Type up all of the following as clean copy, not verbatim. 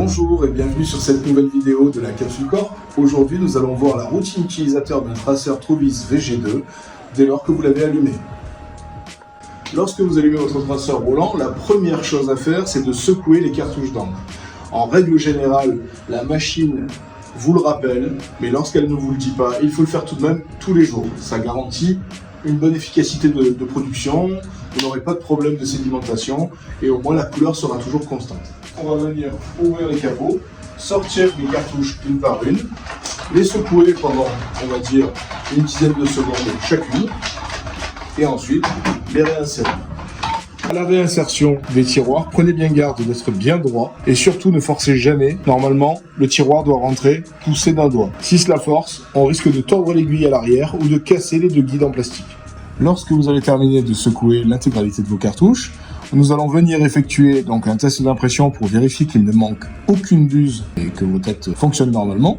Bonjour et bienvenue sur cette nouvelle vidéo de la Capsule Corp. Aujourd'hui, nous allons voir la routine utilisateur d'un traceur Trovis VG2 dès lors que vous l'avez allumé. Lorsque vous allumez votre traceur roulant, la première chose à faire, c'est de secouer les cartouches d'encre. En règle générale, la machine vous le rappelle, mais lorsqu'elle ne vous le dit pas, il faut le faire tout de même tous les jours. Ça garantit une bonne efficacité de production, vous n'aurez pas de problème de sédimentation et au moins la couleur sera toujours constante. On va venir ouvrir les capots, sortir les cartouches une par une, les secouer pendant, on va dire, une dizaine de secondes chacune et ensuite les réinsérer. À la réinsertion des tiroirs, prenez bien garde d'être bien droit et surtout ne forcez jamais. Normalement, le tiroir doit rentrer poussé d'un doigt. Si cela force, on risque de tordre l'aiguille à l'arrière ou de casser les deux guides en plastique. Lorsque vous avez terminé de secouer l'intégralité de vos cartouches, nous allons venir effectuer donc un test d'impression pour vérifier qu'il ne manque aucune buse et que vos têtes fonctionnent normalement.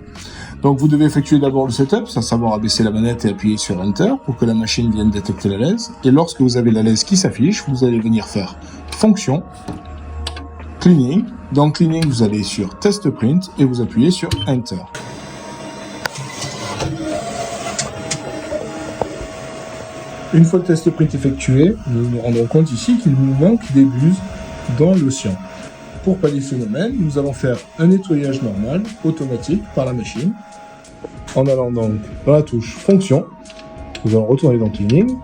Donc vous devez effectuer d'abord le setup, à savoir abaisser la manette et appuyer sur Enter pour que la machine vienne détecter la lèse. Et lorsque vous avez la lèse qui s'affiche, vous allez venir faire Fonction, Cleaning. Dans Cleaning, vous allez sur Test Print et vous appuyez sur Enter. Une fois le test print effectué, nous nous rendons compte ici qu'il nous manque des buses dans l'océan. Pour pallier ce phénomène, nous allons faire un nettoyage normal, automatique, par la machine. En allant donc dans la touche Fonction, nous allons retourner dans Cleaning.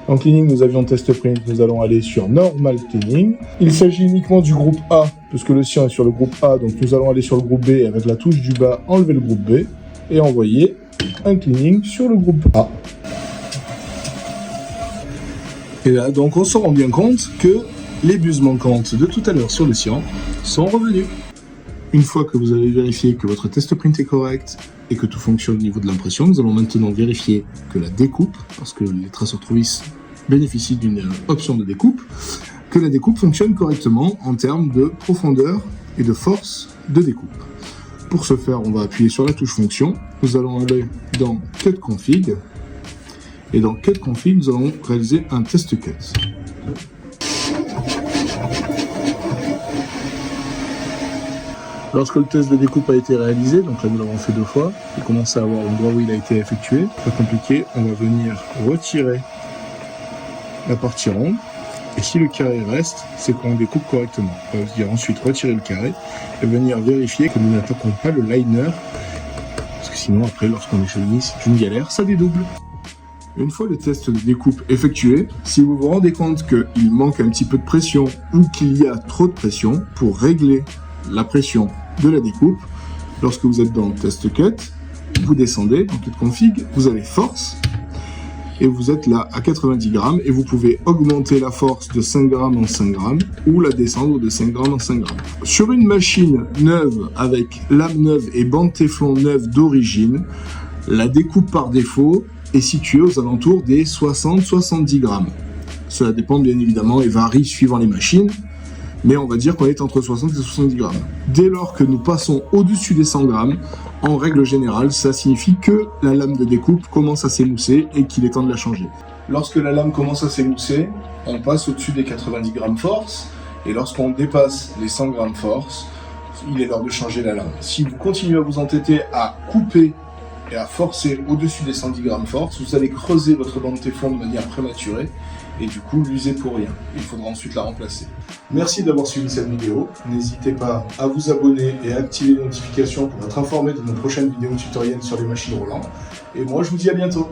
En Cleaning, nous avions Test Print, nous allons aller sur Normal Cleaning. Il s'agit uniquement du groupe A, puisque l'océan est sur le groupe A, donc nous allons aller sur le groupe B et avec la touche du bas, enlever le groupe B et envoyer un Cleaning sur le groupe A. Et là, donc, on se rend bien compte que les buses manquantes de tout à l'heure sur le cyan sont revenues. Une fois que vous avez vérifié que votre test print est correct et que tout fonctionne au niveau de l'impression, nous allons maintenant vérifier que la découpe, parce que les traceurs Trovis bénéficient d'une option de découpe, que la découpe fonctionne correctement en termes de profondeur et de force de découpe. Pour ce faire, on va appuyer sur la touche Fonction. Nous allons aller dans Cut Config. Et dans Cut Config, nous allons réaliser un test cut. Lorsque le test de découpe a été réalisé, donc là nous l'avons fait 2 fois, et commence à avoir l'endroit où il a été effectué, pas compliqué, on va venir retirer la partie ronde, et si le carré reste, c'est qu'on découpe correctement. On va dire ensuite retirer le carré, et venir vérifier que nous n'attaquons pas le liner, parce que sinon après, lorsqu'on est chenille, c'est une galère, ça dédouble. Une fois le test de découpe effectué, si vous vous rendez compte qu'il manque un petit peu de pression ou qu'il y a trop de pression, pour régler la pression de la découpe, lorsque vous êtes dans Test Cut, vous descendez dans Cut Config, vous avez Force, et vous êtes là à 90 grammes, et vous pouvez augmenter la force de 5 grammes en 5 grammes, ou la descendre de 5 grammes en 5 grammes. Sur une machine neuve, avec lame neuve et bande téflon neuve d'origine, la découpe par défaut est situé aux alentours des 60-70 grammes. Cela dépend bien évidemment et varie suivant les machines, mais on va dire qu'on est entre 60 et 70 grammes. Dès lors que nous passons au-dessus des 100 grammes, en règle générale, ça signifie que la lame de découpe commence à s'émousser et qu'il est temps de la changer. Lorsque la lame commence à s'émousser, on passe au-dessus des 90 grammes force, et lorsqu'on dépasse les 100 grammes force, il est l'heure de changer la lame. Si vous continuez à vous entêter à couper et à forcer au-dessus des 110 grammes force, vous allez creuser votre bande téflon de manière prématurée et du coup l'user pour rien. Il faudra ensuite la remplacer. Merci d'avoir suivi cette vidéo. N'hésitez pas à vous abonner et à activer les notifications pour être informé de nos prochaines vidéos tutoriels sur les machines roulantes. Et moi je vous dis à bientôt.